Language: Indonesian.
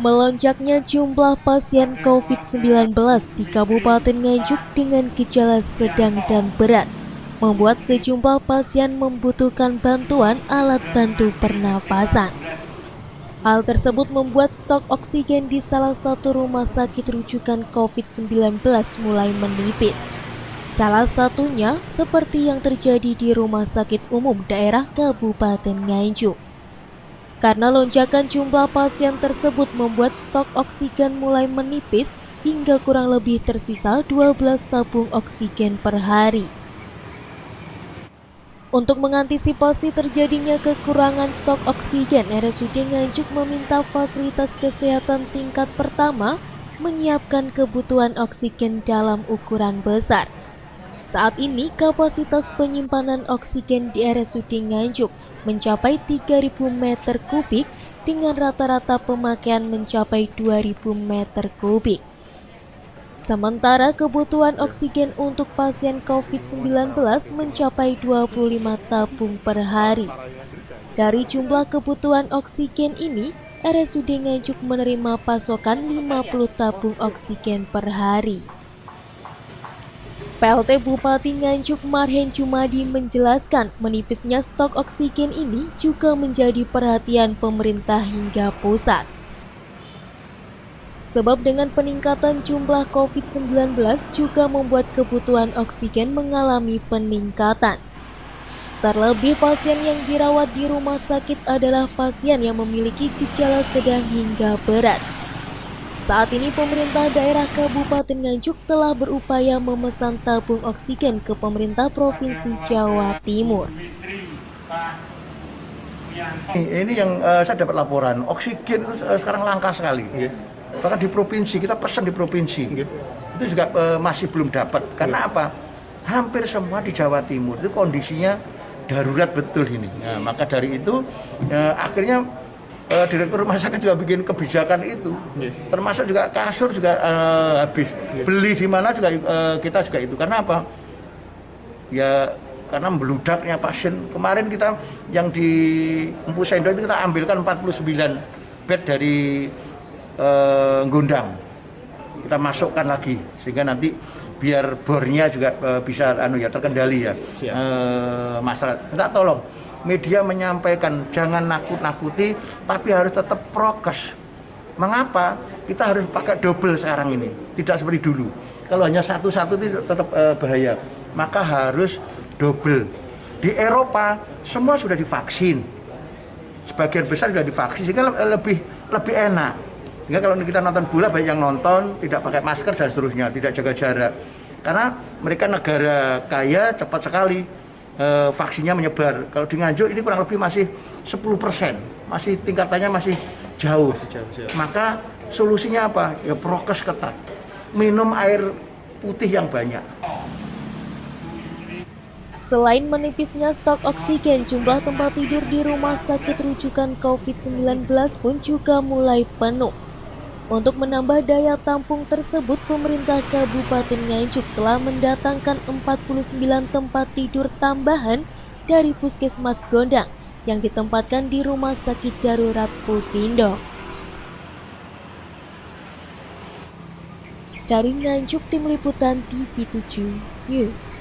Melonjaknya jumlah pasien COVID-19 di Kabupaten Nganjuk dengan gejala sedang dan berat membuat sejumlah pasien membutuhkan bantuan alat bantu pernapasan. Hal tersebut membuat stok oksigen di salah satu rumah sakit rujukan COVID-19 mulai menipis. Salah satunya seperti yang terjadi di Rumah Sakit Umum Daerah Kabupaten Nganjuk. Karena lonjakan jumlah pasien tersebut membuat stok oksigen mulai menipis hingga kurang lebih tersisa 12 tabung oksigen per hari. Untuk mengantisipasi terjadinya kekurangan stok oksigen, RSUD Nganjuk meminta fasilitas kesehatan tingkat pertama menyiapkan kebutuhan oksigen dalam ukuran besar. Saat ini kapasitas penyimpanan oksigen di RSUD Nganjuk mencapai 3.000 meter kubik dengan rata-rata pemakaian mencapai 2.000 meter kubik. Sementara kebutuhan oksigen untuk pasien COVID-19 mencapai 25 tabung per hari. Dari jumlah kebutuhan oksigen ini, RSUD Nganjuk menerima pasokan 50 tabung oksigen per hari. PLT Bupati Nganjuk Marhen Jumadi menjelaskan menipisnya stok oksigen ini juga menjadi perhatian pemerintah hingga pusat. Sebab dengan peningkatan jumlah COVID-19 juga membuat kebutuhan oksigen mengalami peningkatan. Terlebih pasien yang dirawat di rumah sakit adalah pasien yang memiliki gejala sedang hingga berat. Saat ini pemerintah daerah Kabupaten Nganjuk telah berupaya memesan tabung oksigen ke pemerintah Provinsi Jawa Timur. Ini yang saya dapat laporan, oksigen itu sekarang langka sekali. Bahkan di provinsi, kita pesan di provinsi, itu juga masih belum dapat. Karena apa? Hampir semua di Jawa Timur itu kondisinya darurat betul ini. Nah, maka dari itu akhirnya Direktur rumah sakit juga bikin kebijakan itu, termasuk juga kasur juga habis, beli di mana juga kita juga itu. Karena apa? Ya karena meludaknya pasien. Kemarin kita yang di Empu Sendo itu kita ambilkan 49 bed dari Gondang, kita masukkan lagi sehingga nanti biar bornya juga bisa terkendali ya. Masalah, minta tolong media menyampaikan jangan nakut-nakuti, tapi harus tetap prokes. Mengapa? Kita harus pakai double sekarang ini, tidak seperti dulu. Kalau hanya satu-satu itu tetap bahaya, maka harus double. Di Eropa semua sudah divaksin, sebagian besar sudah divaksin, sehingga lebih enak. Sehingga kalau kita nonton bola, banyak yang nonton tidak pakai masker dan seterusnya, tidak jaga jarak. Karena mereka negara kaya, cepat sekali vaksinnya menyebar. Kalau di Nganjuk ini kurang lebih masih 10%, masih tingkatannya masih jauh. Maka solusinya apa? Ya prokes ketat, minum air putih yang banyak. Selain menipisnya stok oksigen, jumlah tempat tidur di rumah sakit rujukan COVID-19 pun juga mulai penuh. Untuk menambah daya tampung tersebut, pemerintah Kabupaten Nganjuk telah mendatangkan 49 tempat tidur tambahan dari Puskesmas Gondang yang ditempatkan di Rumah Sakit Darurat Pusindo. Dari Nganjuk, Tim Liputan TV7 News.